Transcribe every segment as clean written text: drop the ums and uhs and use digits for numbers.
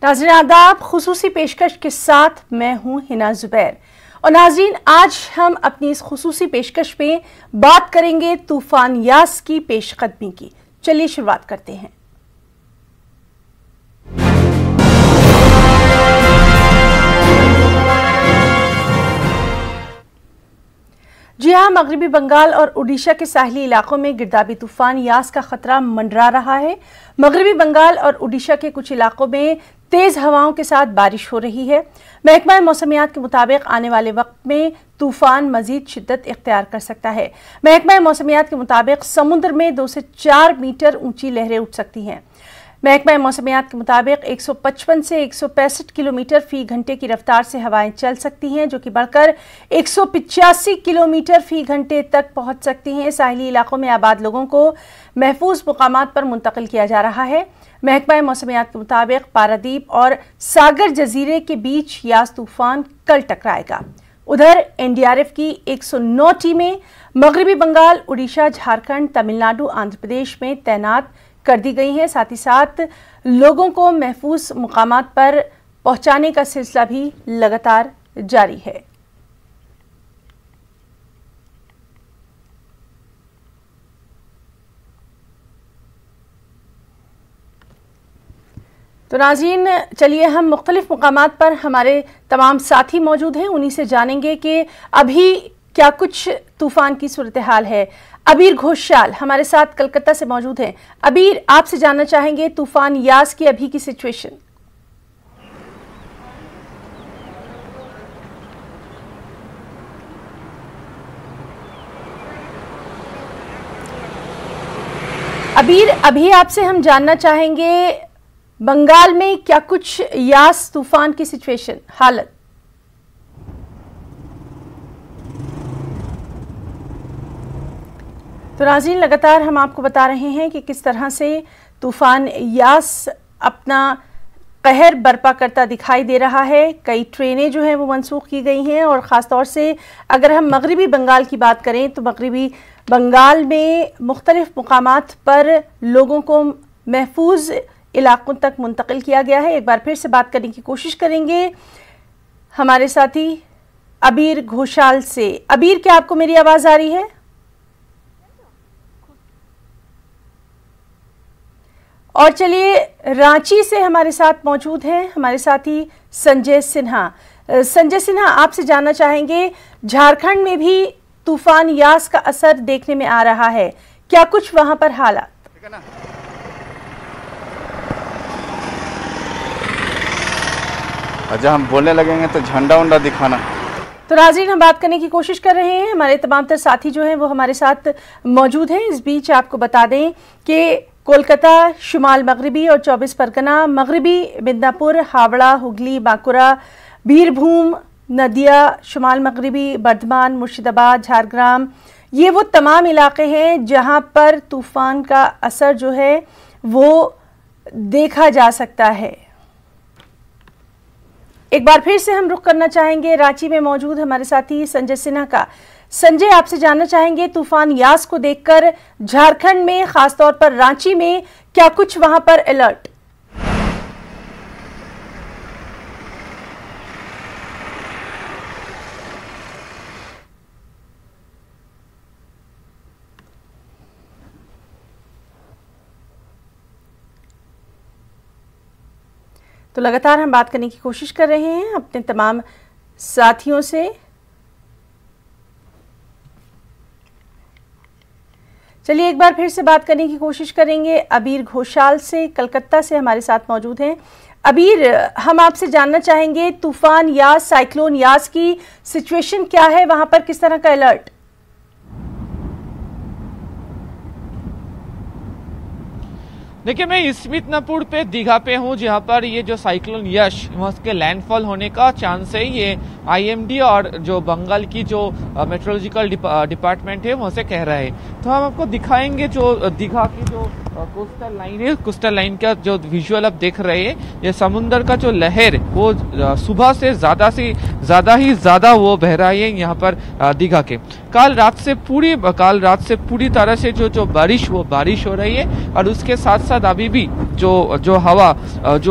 नाज़रीन आदाब, खुसूसी पेशकश के साथ मैं हूं हिना जुबैर। और नाज़रीन, आज हम अपनी इस खुसूसी पेशकश में बात करेंगे तूफान यास की पेशकदमी की। चलिए शुरुआत करते हैं। जी हाँ, मगरबी बंगाल और ओडिशा के साहली इलाकों में गिरदाबी तूफान यास का खतरा मंडरा रहा है। मगरबी बंगाल और ओडिशा के कुछ इलाकों में तेज हवाओं के साथ बारिश हो रही है। महकमा मौसमियात के मुताबिक आने वाले वक्त में तूफान मजीद शिद्दत इख्तियार कर सकता है। महकमा मौसमियात के मुताबिक समुद्र में 2 से 4 मीटर ऊंची लहरें उठ सकती हैं। महकमा मौसमियात के मुताबिक 155 से 165 किलोमीटर फी घंटे की रफ्तार से हवाएं चल सकती हैं, जो कि बढ़कर 185 किलोमीटर फी घंटे तक पहुंच सकती हैं। साहिली इलाकों में आबाद लोगों को महफूज मुकामात पर मुंतकिल किया जा रहा है। महकमा मौसमियात के मुताबिक पारादीप और सागर जजीरे के बीच यास तूफान कल टकराएगा। उधर एनडीआरएफ की 109 टीमें मगरबी बंगाल, उड़ीसा, झारखंड, तमिलनाडु, आंध्र प्रदेश में तैनात कर दी गई हैं। साथ ही साथ लोगों को महफूज मुकामात पर पहुंचाने का सिलसिला भी लगातार जारी है। तो नाज़रीन, चलिए हम मुख्तलिफ मुकामात पर हमारे तमाम साथी मौजूद हैं, उन्हीं से जानेंगे कि अभी क्या कुछ तूफान की सूरत हाल है। अबीर घोषाल हमारे साथ कलकत्ता से मौजूद हैं। अबीर, आपसे जानना चाहेंगे तूफान यास की अभी की सिचुएशन। अबीर, अभी आपसे हम जानना चाहेंगे बंगाल में क्या कुछ यास तूफान की सिचुएशन, हालत। तो नाज़रीन, लगातार हम आपको बता रहे हैं कि किस तरह से तूफान यास अपना कहर बर्पा करता दिखाई दे रहा है। कई ट्रेनें जो हैं वो मनसूख की गई हैं, और ख़ास तौर से अगर हम मगरबी बंगाल की बात करें तो मगरबी बंगाल में मुख्तलिफ मुकामात पर लोगों को महफूज इलाकों तक मुंतकिल किया गया है। एक बार फिर से बात करने की कोशिश करेंगे हमारे साथी अबीर घोषाल से। अबीर, क्या आपको मेरी आवाज़ आ रही है? और चलिए, रांची से हमारे साथ मौजूद हैं हमारे साथी संजय सिन्हा। संजय सिन्हा, आपसे जानना चाहेंगे, झारखंड में भी तूफान यास का असर देखने में आ रहा है, क्या कुछ वहां पर हालात? अच्छा, हम बोलने लगेंगे तो झंडा उंडा दिखाना। तो नाज़रीन, हम बात करने की कोशिश कर रहे हैं, हमारे तमाम तर साथी जो हैं वो हमारे साथ मौजूद हैं। इस बीच आपको बता दें कि कोलकाता, शुमाल मगरबी और 24 परगना, मगरबी मिदनापुर, हावड़ा, हुगली, बांकुरा, बीरभूम, नदिया, शुमाल मगरबी, बर्धमान, मुर्शिदाबाद, झारग्राम, ये वो तमाम इलाके हैं जहां पर तूफ़ान का असर जो है वो देखा जा सकता है। एक बार फिर से हम रुख करना चाहेंगे रांची में मौजूद हमारे साथी संजय सिन्हा का। संजय, आपसे जानना चाहेंगे तूफान यास को देखकर झारखंड में, खासतौर पर रांची में, क्या कुछ वहां पर अलर्ट? तो लगातार हम बात करने की कोशिश कर रहे हैं अपने तमाम साथियों से। चलिए एक बार फिर से बात करने की कोशिश करेंगे अबीर घोषाल से, कलकत्ता से हमारे साथ मौजूद हैं। अबीर, हम आपसे जानना चाहेंगे तूफान यास, साइक्लोन यास की सिचुएशन क्या है, वहां पर किस तरह का अलर्ट? देखिए, मैं इस मिदनापुर पे दीघा पे हूँ, जहाँ पर ये जो साइक्लोन यश उसके लैंडफॉल होने का चांस है, ये IMD और जो बंगाल की जो मेट्रोलॉजिकल डिपार्टमेंट है वहाँ से कह रहा है। तो हम आपको दिखाएंगे जो दीघा की जो कोस्टल लाइन है, कोस्टल लाइन का जो विजुअल आप देख रहे हैं, ये समुद्र का जो लहर वो सुबह से ज्यादा वो बह रहा है यहाँ पर दीघा के। काल रात से पूरी तरह से जो बारिश हो रही है, और उसके साथ साथ अभी भी जो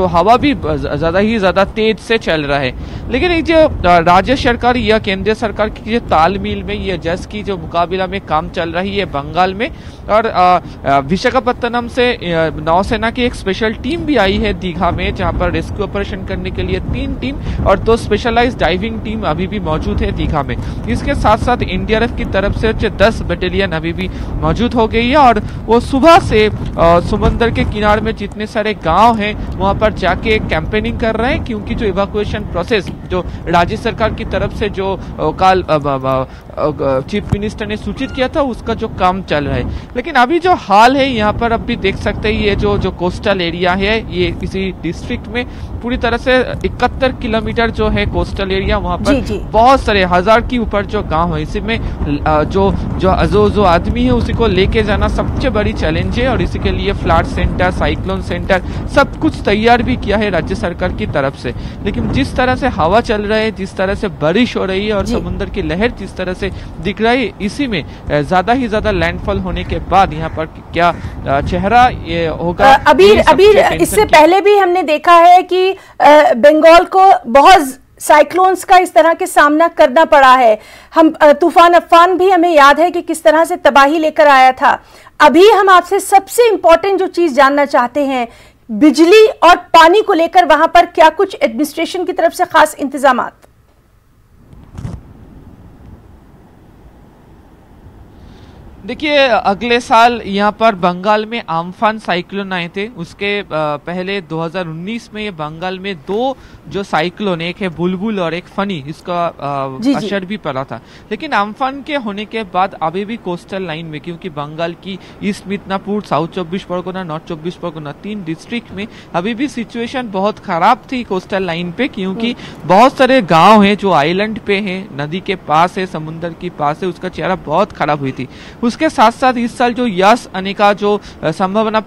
हवा भी ज्यादा तेज से चल रहा है। लेकिन ये जो राज्य सरकार या केंद्रीय सरकार की जो तालमेल में ये जस की जो मुकाबला में काम चल रही है बंगाल में, और विशाखापत्तनम से नौसेना की एक स्पेशल टीम भी आई है दीघा में, जहां पर रेस्क्यू ऑपरेशन करने के लिए 3 टीम और 2 स्पेशलाइज्ड डाइविंग टीम अभी भी मौजूद है दीघा में। इसके साथ साथ NDRF की तरफ से 10 बटालियन अभी भी मौजूद हो गई है, और वो सुबह से समुद्र के किनारे में जितने सारे गांव हैं वहां पर जाके कैंपेनिंग कर रहे हैं, क्योंकि जो इवैक्यूएशन प्रोसेस जो राज्य सरकार की तरफ से जो कल चीफ मिनिस्टर ने सूचित किया था उसका जो काम चल रहा है। लेकिन अभी जो हाल है यहाँ पर अब भी देख सकते हैं, ये जो कोस्टल एरिया है, ये किसी डिस्ट्रिक्ट में पूरी तरह से 71 किलोमीटर जो है कोस्टल एरिया, वहाँ पर बहुत सारे 1000 के ऊपर जो गांव है, इसी में जो आदमी है उसी को लेके जाना सबसे बड़ी चैलेंज है, और इसी के लिए फ्लड सेंटर, साइक्लोन सेंटर सब कुछ तैयार भी किया है राज्य सरकार की तरफ से। लेकिन जिस तरह से हवा चल रहा है, जिस तरह से बारिश हो रही है और समुद्र की लहर जिस तरह से दिख रहा है, इसी में ज्यादा लैंडफॉल होने के बाद यहाँ पर क्या चेहरा ये होगा। अभी इससे पहले भी हमने देखा है कि बंगाल को बहुत साइक्लोन्स का इस तरह के सामना करना पड़ा है। हम तूफान अम्फान भी हमें याद है कि किस तरह से तबाही लेकर आया था। अभी हम आपसे सबसे इंपॉर्टेंट जो चीज जानना चाहते हैं, बिजली और पानी को लेकर वहां पर क्या कुछ एडमिनिस्ट्रेशन की तरफ से खास इंतजामात? देखिए, अगले साल यहाँ पर बंगाल में आम्फान साइक्लोन आए थे। उसके पहले 2019 में ये बंगाल में 2 जो साइक्लोन, एक है बुलबुल और एक फनी, इसका असर भी पड़ा था। लेकिन आम्फान के होने के बाद अभी भी कोस्टल लाइन में, क्योंकि बंगाल की east Midnapore, south 24 Pargana, north 24 Pargana 3 district में अभी भी सिचुएशन बहुत खराब थी कोस्टल लाइन पे, क्योंकि बहुत सारे गाँव हैं जो आइलैंड पे हैं, नदी के पास है, समुद्र के पास है, उसका चेहरा बहुत खराब हुई थी। उसके साथ साथ इस साल जो यस आने का जो संभावना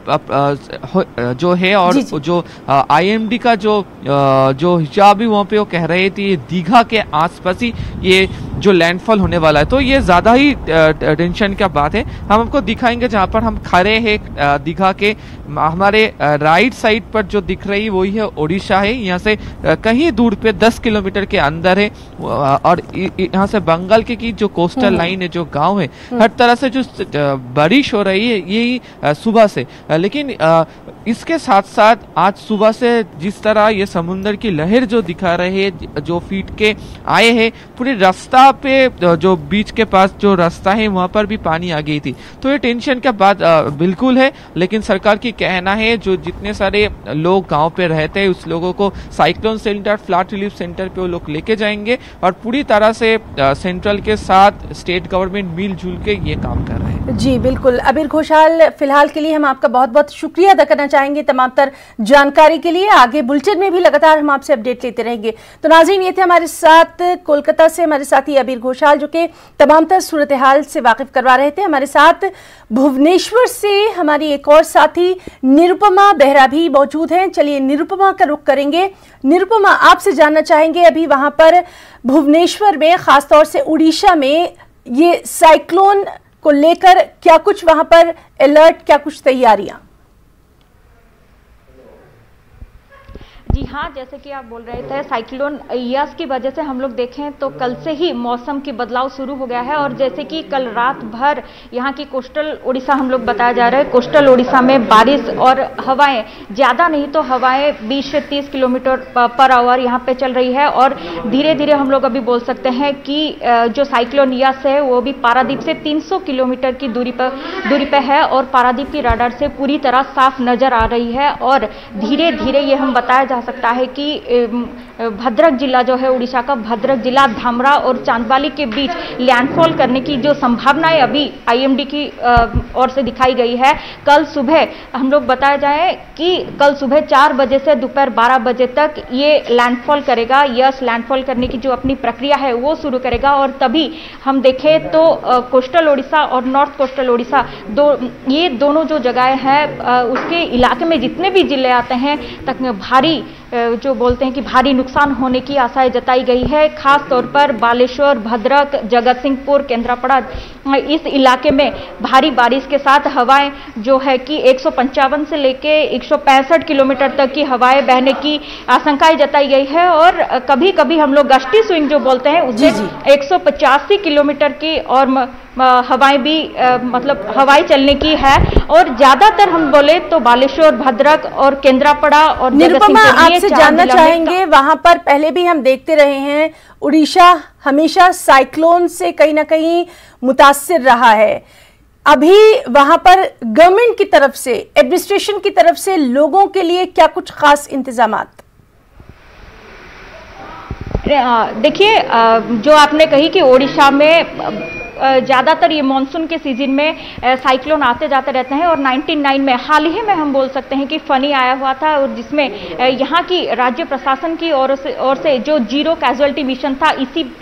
जो है, और जो IMD का जो हिसाब भी वहाँ पे वो कह रहे थे दीघा के आसपास ही ये जो लैंडफॉल होने वाला है, तो ये ज्यादा ही टेंशन का बात है। हम आपको दिखाएंगे जहाँ पर हम खड़े हैं दीघा के, हमारे राइट साइड पर जो दिख रही वही है ओडिशा है। यहाँ से कहीं दूर पे 10 किलोमीटर के अंदर है, और यहाँ से बंगाल की जो कोस्टल लाइन है, जो गांव है, हर तरह से जो बारिश हो रही है यही सुबह से। लेकिन इसके साथ साथ आज सुबह से जिस तरह ये समुद्र की लहर जो दिखा रहे हैं, जो फीट के आए हैं, पूरे रास्ता पे जो बीच के पास जो रास्ता है वहां पर भी पानी आ गई थी। तो ये टेंशन का बात बिल्कुल है। लेकिन सरकार की कहना है जो जितने सारे लोग गांव पे रहते हैं उस लोगों को cyclone centre, flood relief centre पे वो लोग लेके जाएंगे, और पूरी तरह से सेंट्रल के साथ स्टेट गवर्नमेंट मिलजुल के ये काम कर रहे हैं। जी बिल्कुल। अबीर घोषाल, फिलहाल के लिए हम आपका बहुत बहुत शुक्रिया अदा करना चाहेंगे तमाम तर जानकारी के लिए। आगे बुलेटिन में भी लगातार हम आपसे अपडेट लेते रहेंगे। तो नाज़रीन, ये थे हमारे साथ कोलकाता से हमारे साथी अबीर घोषाल, जो कि तमाम तर सूरत हाल से वाकिफ करवा रहे थे। हमारे साथ भुवनेश्वर से हमारी एक और साथी निरुपमा बेहरा भी मौजूद हैं। चलिए निरुपमा का रुख करेंगे। निरुपमा, आपसे जानना चाहेंगे अभी वहां पर भुवनेश्वर में, खासतौर से उड़ीसा में, ये साइक्लोन को लेकर क्या कुछ वहां पर अलर्ट, क्या कुछ तैयारियां? जी हाँ, जैसे कि आप बोल रहे थे, साइक्लोन यास की वजह से हम लोग देखें तो कल से ही मौसम की बदलाव शुरू हो गया है। और जैसे कि कल रात भर यहाँ की कोस्टल उड़ीसा हम लोग बताया जा रहा है, कोस्टल उड़ीसा में बारिश और हवाएं, ज़्यादा नहीं तो हवाएं 20 से 30 किलोमीटर पर आवर यहाँ पे चल रही है। और धीरे धीरे हम लोग अभी बोल सकते हैं कि जो साइक्लोन यास है वो भी पारादीप से 300 किलोमीटर की दूरी पर है, और पारादीप की रडार से पूरी तरह साफ नजर आ रही है। और धीरे धीरे ये हम बताया जा सकता है कि भद्रक जिला जो है, उड़ीसा का भद्रक जिला धामरा और चांदबाली के बीच लैंडफॉल करने की जो संभावनाएं अभी आईएमडी की ओर से दिखाई गई है। कल सुबह हम लोग बताया जाए कि कल सुबह 4 बजे से दोपहर 12 बजे तक ये लैंडफॉल करेगा। यस, लैंडफॉल करने की जो अपनी प्रक्रिया है वो शुरू करेगा और तभी हम देखें तो कोस्टल ओडिशा और नॉर्थ कोस्टल ओडिशा ये दोनों जो जगह है उसके इलाके में जितने भी जिले आते हैं तक भारी जो बोलते हैं कि भारी नुकसान होने की आशाएं जताई गई है। खास तौर पर बालेश्वर, भद्रक, जगतसिंहपुर, केंद्रापड़ा इस इलाके में भारी बारिश के साथ हवाएं जो है कि 155 से लेके 165 किलोमीटर तक की हवाएं बहने की आशंकाएं जताई गई है और कभी कभी हम लोग गस्टी स्विंग जो बोलते हैं उसे 185 किलोमीटर की और हवाएं भी मतलब हवाएं चलने की है। और ज्यादातर हम बोले तो बालेश्वर, भद्रक और केंद्रापड़ा और निरुपमा, आपसे जानना चाहेंगे, वहां पर पहले भी हम देखते रहे हैं उड़ीसा हमेशा साइक्लोन से कहीं ना कहीं मुतासिर रहा है। अभी वहां पर गवर्नमेंट की तरफ से, एडमिनिस्ट्रेशन की तरफ से लोगों के लिए क्या कुछ खास इंतजामात? देखिए, जो आपने कही कि ओडिशा में ज़्यादातर ये मानसून के सीजन में साइक्लोन आते जाते रहते हैं और 1999 में हाल ही में हम बोल सकते हैं कि फनी आया हुआ था और जिसमें यहाँ की राज्य प्रशासन की ओर से जो जीरो कैजुअलिटी मिशन था,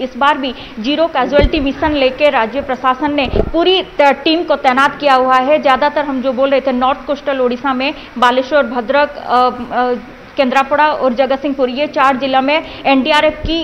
इस बार भी जीरो कैजुअलिटी मिशन लेके राज्य प्रशासन ने पूरी टीम को तैनात किया हुआ है। ज़्यादातर हम जो बोल रहे थे नॉर्थ कोस्टल ओडिशा में बालेश्वर, भद्रक, केंद्रापड़ा और जगतसिंहपुर, ये 4 जिला में एनडीआरएफ की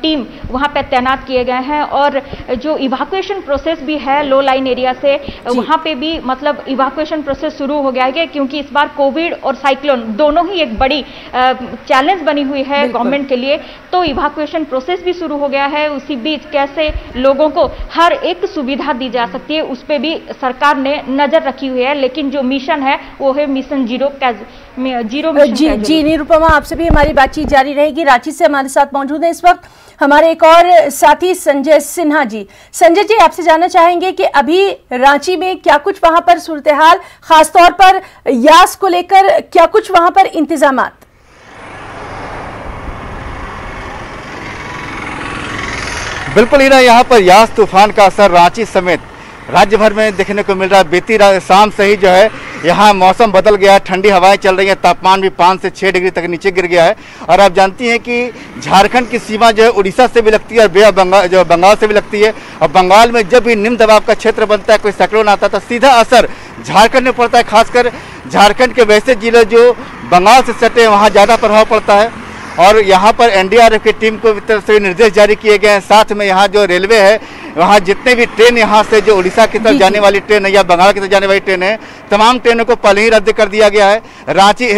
टीम वहां पर तैनात किए गए हैं और जो इवाकुएशन प्रोसेस भी है लो लाइन एरिया से, वहां पे भी मतलब इवाकुएशन प्रोसेस शुरू हो गया है क्योंकि इस बार कोविड और साइक्लोन दोनों ही एक बड़ी चैलेंज बनी हुई है गवर्नमेंट के लिए, तो इवाकुएशन प्रोसेस भी शुरू हो गया है। उसी बीच कैसे लोगों को हर एक सुविधा दी जा सकती है उस पर भी सरकार ने नजर रखी हुई है, लेकिन जो मिशन है वो है मिशन जीरो मिशन। जी निरुपमा, आपसे भी हमारी बातचीत जारी रहेगी। रांची से हमारे साथ मौजूद है इस वक्त हमारे एक और साथी संजय सिन्हा जी। संजय जी, आपसे जानना चाहेंगे कि अभी रांची में क्या कुछ वहां पर सूरत हाल, खासतौर पर यास को लेकर क्या कुछ वहां पर इंतजामात? बिल्कुल ही ना, यहाँ पर यास तूफान का असर रांची समेत राज्य भर में देखने को मिल रहा है। बीती शाम से ही जो है यहाँ मौसम बदल गया है, ठंडी हवाएं चल रही हैं, तापमान भी 5 से 6 डिग्री तक नीचे गिर गया है। और आप जानती हैं कि झारखंड की सीमा जो है उड़ीसा से भी लगती है और बे ऑफ बंगाल जो बंगाल से भी लगती है। और बंगाल में जब भी निम्न दबाव का क्षेत्र बनता है, कोई साइक्लोन आता है, तो सीधा असर झारखंड में पड़ता है। खासकर झारखंड के वैसे जिले जो बंगाल से सटे हैं वहाँ ज़्यादा प्रभाव पड़ता है। और यहाँ पर एनडीआरएफ की टीम को तरफ से निर्देश जारी किए गए हैं। साथ में यहाँ जो रेलवे है, वहाँ जितने भी ट्रेन यहाँ से जो उड़ीसा की तरफ जाने वाली ट्रेन है या बंगाल की तरफ जाने वाली ट्रेन है, तमाम ट्रेनों को पहले ही रद्द कर दिया गया है। रांची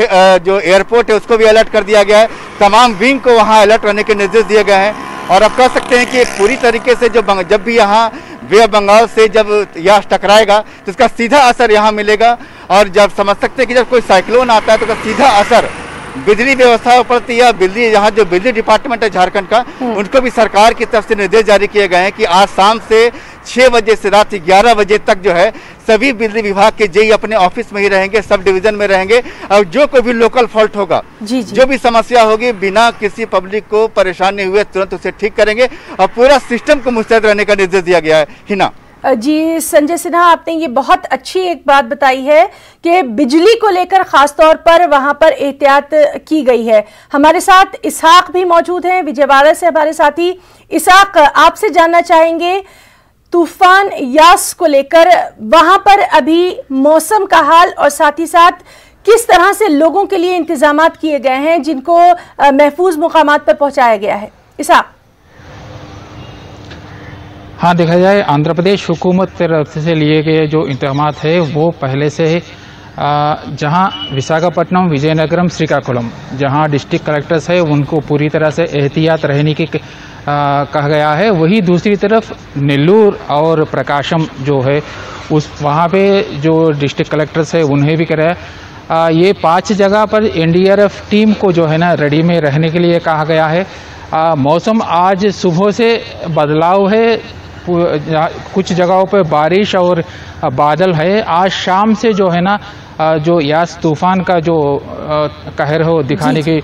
जो एयरपोर्ट है उसको भी अलर्ट कर दिया गया है। तमाम विंग को वहाँ अलर्ट रहने के निर्देश दिए गए हैं। और अब कह सकते हैं कि पूरी तरीके से जब भी यहाँ बे ऑफ बंगाल से जब यास टकराएगा तो इसका सीधा असर यहाँ मिलेगा। और जब समझ सकते हैं कि जब कोई साइक्लोन आता है तो उसका सीधा असर बिजली व्यवस्था पर पड़ती है। बिजली, यहाँ जो बिजली डिपार्टमेंट है झारखंड का, उनको भी सरकार की तरफ से निर्देश जारी किए गए हैं कि आज शाम से 6 बजे से रात 11 बजे तक जो है सभी बिजली विभाग के जेई अपने ऑफिस में ही रहेंगे, सब डिवीजन में रहेंगे। और जो कोई भी लोकल फॉल्ट होगा, जो भी समस्या होगी, बिना किसी पब्लिक को परेशानी हुए तुरंत उसे ठीक करेंगे और पूरा सिस्टम को मुस्तैद रहने का निर्देश दिया गया है। हिना जी, संजय सिन्हा, आपने ये बहुत अच्छी एक बात बताई है कि बिजली को लेकर खास तौर पर वहां पर एहतियात की गई है। हमारे साथ इसहाक भी मौजूद हैं, विजयवाड़ा से हमारे साथी। इसहाक, आपसे जानना चाहेंगे तूफान यास को लेकर वहां पर अभी मौसम का हाल और साथ ही साथ किस तरह से लोगों के लिए इंतजामात किए गए हैं जिनको महफूज मुकामात पर पहुंचाया गया है। इसहाक। हाँ, देखा जाए आंध्र प्रदेश हुकूमत तरफ से लिए गए जो इंतजामात है वो पहले से जहाँ विशाखापट्टनम, विजयनगरम, श्रीकाकुलम जहाँ डिस्ट्रिक्ट कलेक्टर्स है उनको पूरी तरह से एहतियात रहने की कहा गया है। वही दूसरी तरफ नेल्लूर और प्रकाशम जो है उस वहाँ पे जो डिस्ट्रिक्ट कलेक्टर्स है उन्हें भी कराया। ये 5 जगह पर एनडीआरएफ टीम को जो है ना रेडी में रहने के लिए कहा गया है। मौसम आज सुबह से बदलाव है, कुछ जगहों पर बारिश और बादल है। आज शाम से जो है ना जो यास तूफान का जो कहर हो दिखाने की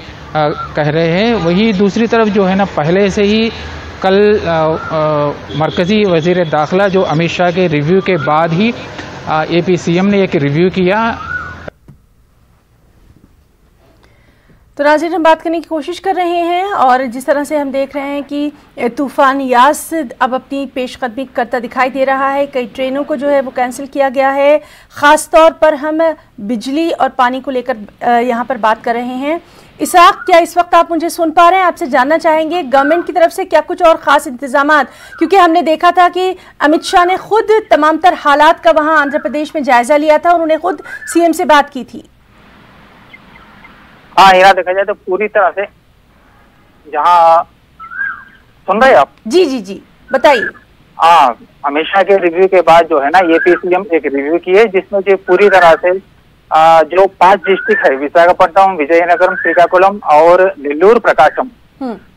कह रहे हैं। वही दूसरी तरफ जो है ना, पहले से ही कल मरकज़ी वज़ीर दाखिला जो अमित शाह के रिव्यू के बाद ही AP CM ने एक रिव्यू किया। तो नाज़रीन, हम बात करने की कोशिश कर रहे हैं और जिस तरह से हम देख रहे हैं कि तूफ़ान यास अब अपनी पेशकदमी करता दिखाई दे रहा है। कई ट्रेनों को जो है वो कैंसिल किया गया है। ख़ास तौर पर हम बिजली और पानी को लेकर यहाँ पर बात कर रहे हैं। इसाक, क्या इस वक्त आप मुझे सुन पा रहे हैं? आपसे जानना चाहेंगे गवर्नमेंट की तरफ से क्या कुछ और ख़ास इंतजामात, क्योंकि हमने देखा था कि अमित शाह ने खुद तमाम तर हालात का वहाँ आंध्र प्रदेश में जायजा लिया था और उन्होंने खुद CM से बात की थी। हाँ, यहाँ देखा जाए तो पूरी तरह से, जहाँ सुन रहे आप? जी जी जी, बताइए। हाँ, अमित शाह के रिव्यू के बाद जो है ना, AP CM एक रिव्यू की है जिसमें जो पूरी तरह से जो 5 डिस्ट्रिक्ट है, विशाखापट्टनम, विजयनगरम, श्रीकाकुलम और नेल्लूर प्रकाशम,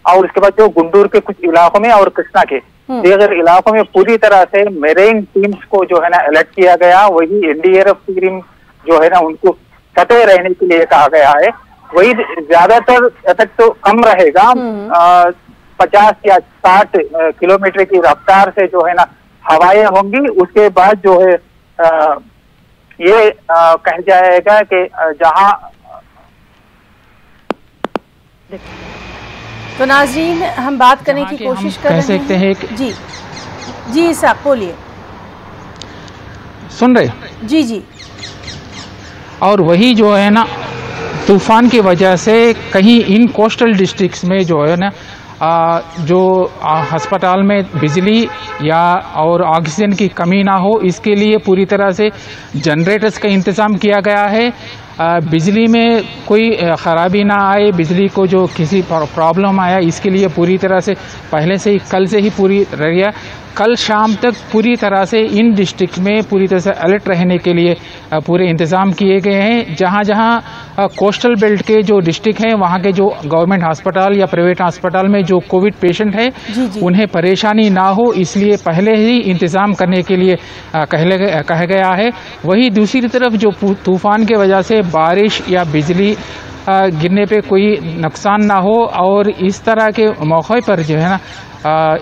और उसके बाद जो गुंटूर के कुछ इलाकों में और कृष्णा के दीगर इलाकों में पूरी तरह से मेरीन टीम्स को जो है ना अलर्ट किया गया। वही NDRF टीम जो है ना उनको सतर्क रहने के लिए कहा गया है। वही ज्यादातर तक तो कम रहेगा, 50 या 60 किलोमीटर की रफ्तार से जो है ना हवाएं होंगी। उसके बाद जो है ये कह जाएगा कि जहां तो नाज़रीन, हम बात करने की कोशिश कर रहे सकते हैं। जी जी साहब, बोलिए। सुन रहे? जी जी। और वही जो है ना, तूफान की वजह से कहीं इन कोस्टल डिस्ट्रिक्ट्स में जो है ना, जो अस्पताल में बिजली या और ऑक्सीजन की कमी ना हो, इसके लिए पूरी तरह से जनरेटर्स का इंतज़ाम किया गया है। बिजली में कोई ख़राबी ना आए, बिजली को जो किसी प्रॉब्लम आया, इसके लिए पूरी तरह से पहले से ही, कल से ही पूरी रही, कल शाम तक पूरी तरह से इन डिस्ट्रिक्ट में पूरी तरह से अलर्ट रहने के लिए पूरे इंतज़ाम किए गए हैं। जहां जहां कोस्टल बेल्ट के जो डिस्ट्रिक्ट हैं, वहां के जो गवर्नमेंट अस्पताल या प्राइवेट अस्पताल में जो कोविड पेशेंट है, उन्हें परेशानी ना हो, इसलिए पहले ही इंतज़ाम करने के लिए कहा गया है। वही दूसरी तरफ जो तूफ़ान के वजह से बारिश या बिजली गिरने पे कोई नुकसान ना हो, और इस तरह के मौके पर जो है ना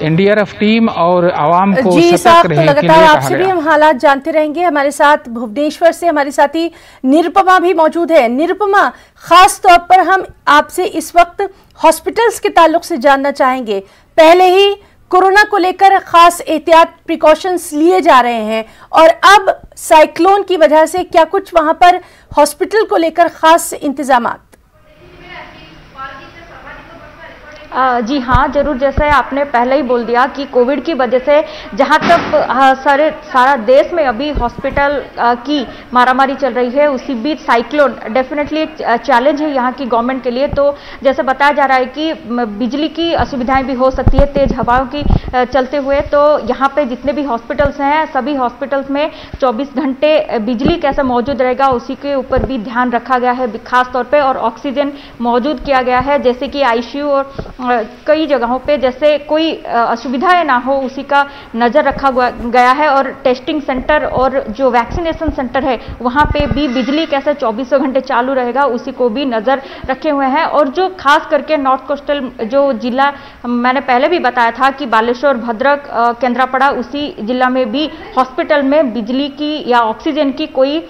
NDRF टीम और आवाम को सतर्क रहने के लिए कहा गया। आपसे भी हम हालात जानते रहेंगे। हमारे साथ भुवनेश्वर से हमारे साथी निरुपमा भी मौजूद है। निरुपमा, खास तौर पर हम आपसे इस वक्त हॉस्पिटल्स के ताल्लुक से जानना चाहेंगे। पहले ही कोरोना को लेकर खास एहतियात प्रिकॉशंस लिए जा रहे हैं और अब साइक्लोन की वजह से क्या कुछ वहां पर हॉस्पिटल को लेकर खास इंतजामात? जी हाँ, जरूर। जैसे आपने पहले ही बोल दिया कि कोविड की वजह से जहाँ तक सारा देश में अभी हॉस्पिटल की मारामारी चल रही है, उसी बीच साइक्लोन डेफिनेटली एक चैलेंज है यहाँ की गवर्नमेंट के लिए। तो जैसे बताया जा रहा है कि बिजली की असुविधाएं भी हो सकती है तेज हवाओं की चलते हुए। तो यहाँ पे जितने भी हॉस्पिटल्स हैं, सभी हॉस्पिटल्स में 24 घंटे बिजली कैसे मौजूद रहेगा, उसी के ऊपर भी ध्यान रखा गया है खास तौर पर, और ऑक्सीजन मौजूद किया गया है। जैसे कि ICU और कई जगहों पे जैसे कोई असुविधाएं ना हो, उसी का नज़र रखा गया है। और टेस्टिंग सेंटर और जो वैक्सीनेशन सेंटर है, वहाँ पे भी बिजली कैसे 24 घंटे चालू रहेगा, उसी को भी नज़र रखे हुए हैं। और जो खास करके नॉर्थ कोस्टल जो जिला मैंने पहले भी बताया था कि बालेश्वर, भद्रक, केंद्रापड़ा, उसी जिला में भी हॉस्पिटल में बिजली की या ऑक्सीजन की कोई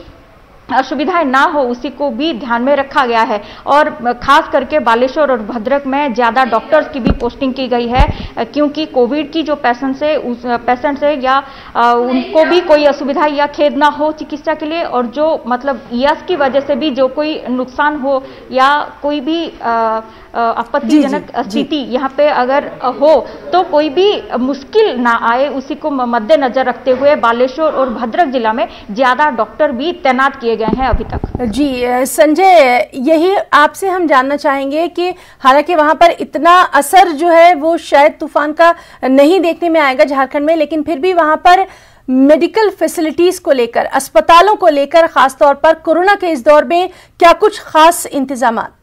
असुविधाएं ना हो, उसी को भी ध्यान में रखा गया है। और खास करके बालेश्वर और भद्रक में ज़्यादा डॉक्टर्स की भी पोस्टिंग की गई है, क्योंकि कोविड की जो पेशेंट्स है या उनको भी कोई असुविधा या खेद ना हो चिकित्सा के लिए, और जो मतलब IAS की वजह से भी जो कोई नुकसान हो या कोई भी आपत्तिजनक स्थिति यहाँ पे अगर हो तो कोई भी मुश्किल ना आए, उसी को मद्देनजर रखते हुए बालेश्वर और भद्रक जिला में ज़्यादा डॉक्टर भी तैनात किए गए हैं अभी तक। जी संजय, यही आपसे हम जानना चाहेंगे कि हालांकि वहां पर इतना असर जो है वो शायद तूफान का नहीं देखने में आएगा झारखंड में, लेकिन फिर भी वहां पर मेडिकल फैसिलिटीज को लेकर, अस्पतालों को लेकर, खासतौर पर कोरोना के इस दौर में क्या कुछ खास इंतजामात?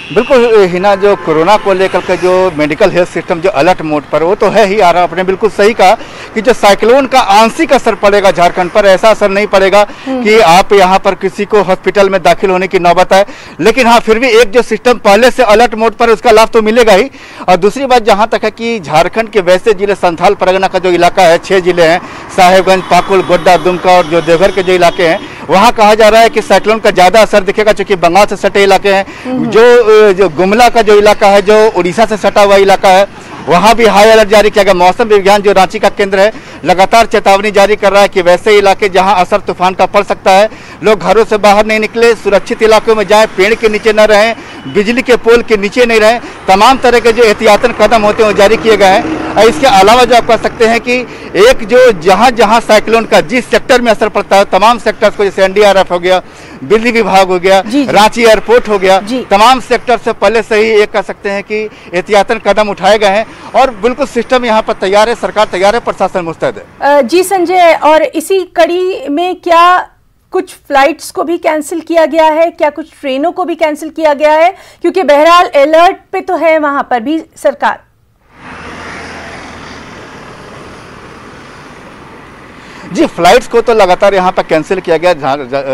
बिल्कुल हिना, जो कोरोना को लेकर के जो मेडिकल हेल्थ सिस्टम जो अलर्ट मोड पर, वो तो है ही आ रहा। आपने बिल्कुल सही कहा कि जो साइक्लोन का आंशिक असर पड़ेगा झारखंड पर, ऐसा असर नहीं पड़ेगा कि आप यहाँ पर किसी को हॉस्पिटल में दाखिल होने की नौबत है। लेकिन हाँ, फिर भी एक जो सिस्टम पहले से अलर्ट मोड पर, उसका लाभ तो मिलेगा ही। और दूसरी बात जहाँ तक है कि झारखंड के वैसे जिले, संथाल परगना का जो इलाका है, 6 जिले हैं, साहेबगंज, पाकुड़, गोड्डा, दुमका और जो देवघर के जो इलाके हैं, वहाँ कहा जा रहा है कि साइक्लोन का ज्यादा असर दिखेगा, क्योंकि बंगाल से सटे इलाके हैं। जो गुमला का जो इलाका है, जो उड़ीसा से सटा हुआ इलाका है, वहाँ भी हाई अलर्ट जारी किया गया। मौसम विज्ञान जो रांची का केंद्र है, लगातार चेतावनी जारी कर रहा है कि वैसे इलाके जहां असर तूफान का पड़ सकता है, लोग घरों से बाहर नहीं निकले, सुरक्षित इलाकों में जाएं, पेड़ के नीचे न रहें, बिजली के पोल के नीचे नहीं रहें। तमाम तरह के जो एहतियातन कदम होते हैं वो जारी किए गए हैं। और इसके अलावा जो आप कह सकते हैं कि एक जो जहां जहां साइक्लोन का जिस सेक्टर में असर पड़ता है, तमाम सेक्टर्स को, जैसे एनडीआरएफ हो गया, बिजली विभाग हो गया, रांची एयरपोर्ट हो गया, तमाम सेक्टर से पहले से ही एक कह सकते हैं कि एहतियातन कदम उठाए गए हैं और बिल्कुल सिस्टम यहाँ पर तैयार है, सरकार तैयार है, प्रशासन मुस्तैद है। जी संजय, और इसी कड़ी में क्या कुछ फ्लाइट्स को भी कैंसिल किया गया है, क्या कुछ ट्रेनों को भी कैंसिल किया गया है? क्योंकि बहरहाल अलर्ट पे तो है वहां पर भी सरकार। जी, फ्लाइट्स को तो लगातार यहाँ पर कैंसिल किया गया।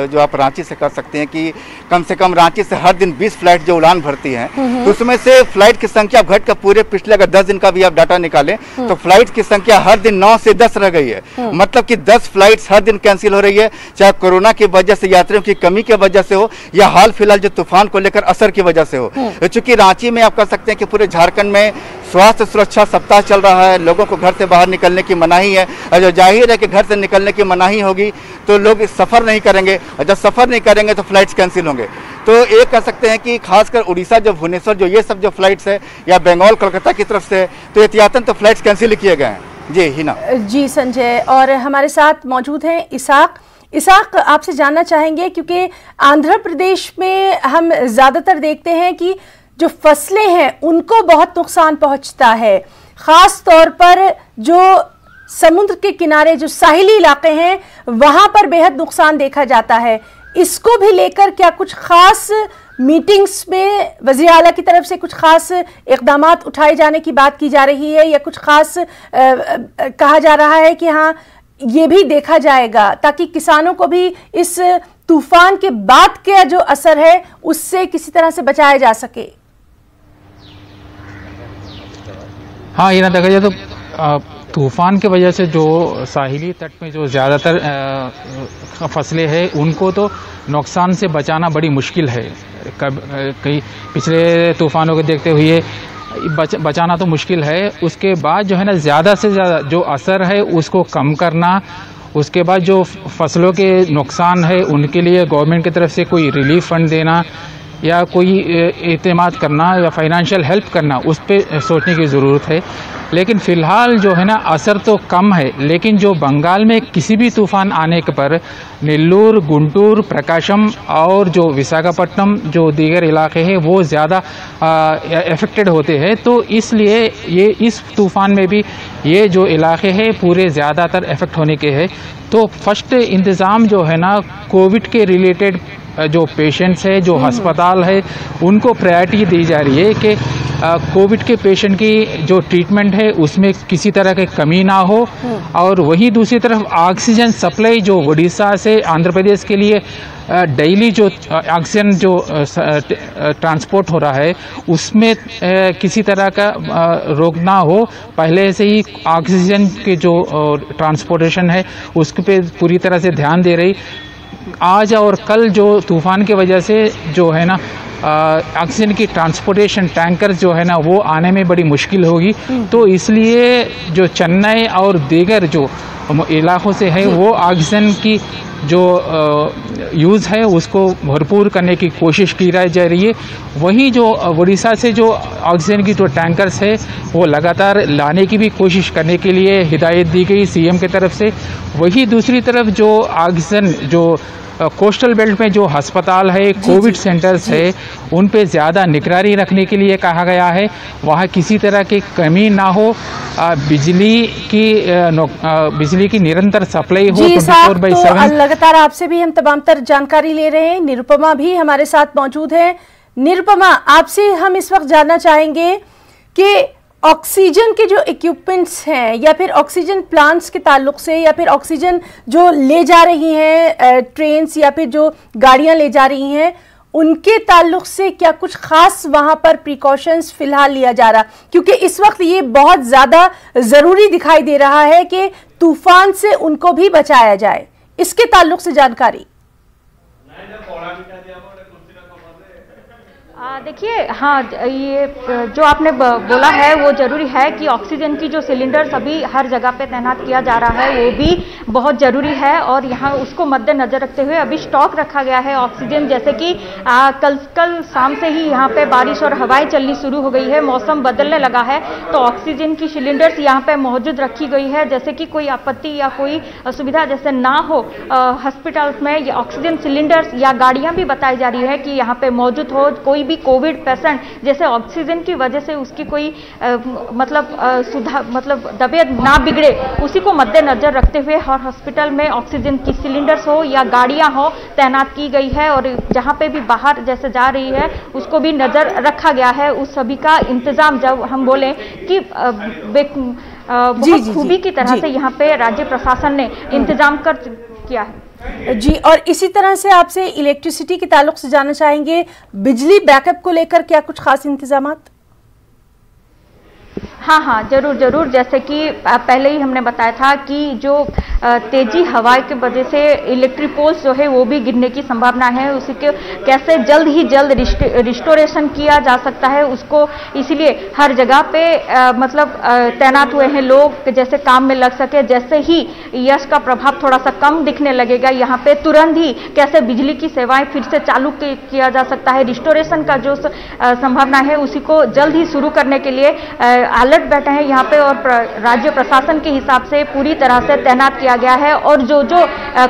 जो आप रांची से कर सकते हैं कि कम से कम रांची से हर दिन 20 फ्लाइट जो उड़ान भरती हैं, तो उसमें से फ्लाइट की संख्या घट कर पूरे पिछले अगर 10 दिन का भी आप डाटा निकालें तो फ्लाइट की संख्या हर दिन 9 से 10 रह गई है। मतलब कि 10 फ्लाइट्स हर दिन कैंसिल हो रही है, चाहे कोरोना की वजह से, यात्रियों की कमी की वजह से हो, या हाल फिलहाल जो तूफान को लेकर असर की वजह से हो। चूंकि रांची में आप कह सकते हैं कि पूरे झारखंड में स्वास्थ्य सुरक्षा सप्ताह चल रहा है, लोगों को घर से बाहर निकलने की मनाही है, और जो जाहिर है कि घर से निकलने की मनाही होगी तो लोग सफर नहीं करेंगे, और जब सफर नहीं करेंगे तो फ्लाइट्स कैंसिल होंगे। तो एक कह सकते हैं कि खासकर उड़ीसा, जो भुवनेश्वर, जो ये सब जो फ्लाइट्स है, या बंगाल कोलकाता की तरफ से, तो एहतियातन तो फ्लाइट्स कैंसिल किए गए हैं। जी हिना। जी संजय, और हमारे साथ मौजूद हैं इसाक, आपसे जानना चाहेंगे, क्योंकि आंध्र प्रदेश में हम ज्यादातर देखते हैं कि जो फसलें हैं उनको बहुत नुकसान पहुंचता है, खास तौर पर जो समुद्र के किनारे जो साहिली इलाके हैं वहां पर बेहद नुकसान देखा जाता है। इसको भी लेकर क्या कुछ खास मीटिंग्स में वज़ीर आला की तरफ से कुछ खास इक़दामात उठाए जाने की बात की जा रही है, या कुछ खास कहा जा रहा है कि हाँ ये भी देखा जाएगा ताकि किसानों को भी इस तूफान के बाद का जो असर है उससे किसी तरह से बचाया जा सके? हाँ, ये ना देखा जाए तो तूफान की वजह से जो साहिली तट में जो ज़्यादातर फसलें हैं उनको तो नुकसान से बचाना बड़ी मुश्किल है। कई पिछले तूफानों को देखते हुए बचाना तो मुश्किल है। उसके बाद जो है ना, ज़्यादा से ज़्यादा जो असर है उसको कम करना, उसके बाद जो फसलों के नुकसान है उनके लिए गवर्नमेंट की तरफ से कोई रिलीफ फंड देना या कोई एतमाद करना या फाइनेंशियल हेल्प करना, उस पर सोचने की ज़रूरत है। लेकिन फ़िलहाल जो है ना, असर तो कम है, लेकिन जो बंगाल में किसी भी तूफ़ान आने के पर नेल्लूर, गुंटूर, प्रकाशम और जो विशाखापट्टनम जो दीगर इलाके हैं वो ज़्यादा अफेक्टेड होते हैं। तो इसलिए ये इस तूफ़ान में भी ये जो इलाके हैं पूरे ज़्यादातर अफेक्ट होने के हैं। तो फर्स्ट इंतज़ाम जो है ना, कोविड के रिलेटेड जो पेशेंट्स है, जो अस्पताल है, उनको प्रायोरिटी दी जा रही है कि कोविड के पेशेंट की जो ट्रीटमेंट है उसमें किसी तरह की कमी ना हो। और वहीं दूसरी तरफ ऑक्सीजन सप्लाई जो उड़ीसा से आंध्र प्रदेश के लिए डेली जो ऑक्सीजन जो ट्रांसपोर्ट हो रहा है उसमें किसी तरह का रोक ना हो। पहले से ही ऑक्सीजन के जो ट्रांसपोर्टेशन है उस पे पूरी तरह से ध्यान दे रही। आज और कल जो तूफ़ान की वजह से जो है ना, ऑक्सीजन की ट्रांसपोर्टेशन टैंकर जो है ना वो आने में बड़ी मुश्किल होगी। तो इसलिए जो चेन्नई और दीगर जो इलाकों से है वो ऑक्सीजन की जो यूज़ है उसको भरपूर करने की कोशिश की जा रही है। वहीं जो उड़ीसा से जो ऑक्सीजन की जो टैंकर्स है वो लगातार लाने की भी कोशिश करने के लिए हिदायत दी गई सीएम की तरफ से। वहीं दूसरी तरफ जो ऑक्सीजन जो कोस्टल बेल्ट में जो अस्पताल है, कोविड सेंटर्स है, उन पे ज़्यादा निगरानी रखने के लिए कहा गया है। वहाँ किसी तरह की कमी ना हो, बिजली की निरंतर सप्लाई हो 24/7। लगातार आपसे भी हम तमाम तर जानकारी ले रहे हैं। निरुपमा भी हमारे साथ मौजूद है। निरुपमा, आपसे हम इस वक्त जानना चाहेंगे कि ऑक्सीजन के जो इक्विपमेंट्स हैं या फिर ऑक्सीजन प्लांट्स के ताल्लुक से या फिर ऑक्सीजन जो ले जा रही हैं ट्रेन्स या फिर जो गाड़ियां ले जा रही हैं, उनके ताल्लुक से क्या कुछ खास वहां पर प्रिकॉशंस फिलहाल लिया जा रहा? क्योंकि इस वक्त ये बहुत ज्यादा जरूरी दिखाई दे रहा है कि तूफान से उनको भी बचाया जाए, इसके ताल्लुक से जानकारी। देखिए, हाँ, ये जो आपने बोला है वो जरूरी है कि ऑक्सीजन की जो सिलेंडर्स अभी हर जगह पे तैनात किया जा रहा है वो भी बहुत जरूरी है और यहाँ उसको मद्देनजर रखते हुए अभी स्टॉक रखा गया है ऑक्सीजन। जैसे कि कल शाम से ही यहाँ पे बारिश और हवाएं चलनी शुरू हो गई है, मौसम बदलने लगा है, तो ऑक्सीजन की सिलेंडर्स यहाँ पे मौजूद रखी गई है। जैसे कि कोई आपत्ति या कोई असुविधा जैसे ना हो हॉस्पिटल्स में, ये ऑक्सीजन सिलेंडर्स या गाड़ियाँ भी बताई जा रही है कि यहाँ पे मौजूद हो। कोई भी कोविड पेशेंट जैसे ऑक्सीजन की वजह से उसकी कोई मतलब तबीयत ना बिगड़े, उसी को मद्देनजर रखते हुए हर हॉस्पिटल में ऑक्सीजन की सिलेंडर्स हो या गाड़ियां हो तैनात की गई है और जहां पे भी बाहर जैसे जा रही है उसको भी नजर रखा गया है। उस सभी का इंतजाम जब हम बोले कि बहुत खूबी की तरह से यहाँ पे राज्य प्रशासन ने इंतजाम किया है जी। और इसी तरह से आपसे इलेक्ट्रिसिटी के ताल्लुक से जानना चाहेंगे, बिजली बैकअप को लेकर क्या कुछ खास इंतजामात? हाँ, जरूर। जैसे कि पहले ही हमने बताया था कि जो तेजी हवा की वजह से इलेक्ट्रिक पोल्स जो है वो भी गिरने की संभावना है, उसी के कैसे जल्द ही जल्द रिस्टोरेशन किया जा सकता है उसको, इसलिए हर जगह पे मतलब तैनात हुए हैं लोग, जैसे काम में लग सके। जैसे ही यश का प्रभाव थोड़ा सा कम दिखने लगेगा यहाँ पे तुरंत ही कैसे बिजली की सेवाएं फिर से चालू किया जा सकता है, रिस्टोरेशन का जो संभावना है उसी को जल्द ही शुरू करने के लिए अलर्ट बैठे हैं यहाँ पे और राज्य प्रशासन के हिसाब से पूरी तरह से तैनात किया गया है। और जो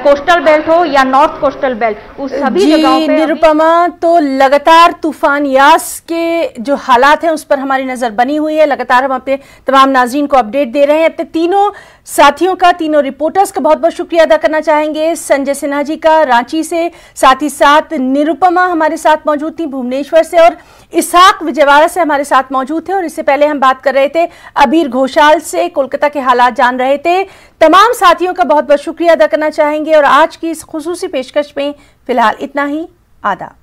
कोस्टल बेल्ट हो या नॉर्थ कोस्टल बेल्ट उस सभी जगहों पे निरुपमा, तो लगातार तूफान यास के जो हालात हैं उस पर हमारी नजर बनी हुई है। लगातार हम अपने तमाम नाज़रीन को अपडेट दे रहे हैं। अपने तीनों साथियों का, तीनों रिपोर्टर्स का बहुत बहुत शुक्रिया अदा करना चाहेंगे। संजय सिन्हा जी का रांची से, साथ ही साथ निरुपमा हमारे साथ मौजूद थी भुवनेश्वर से और इसहाक विजयवाड़ा से हमारे साथ मौजूद थे। और इससे पहले हम बात कर रहे थे अबीर घोषाल से, कोलकाता के हालात जान रहे थे। तमाम साथियों का बहुत बहुत शुक्रिया अदा करना चाहेंगे और आज की इस खुसूसी पेशकश में फिलहाल इतना ही। आदाब।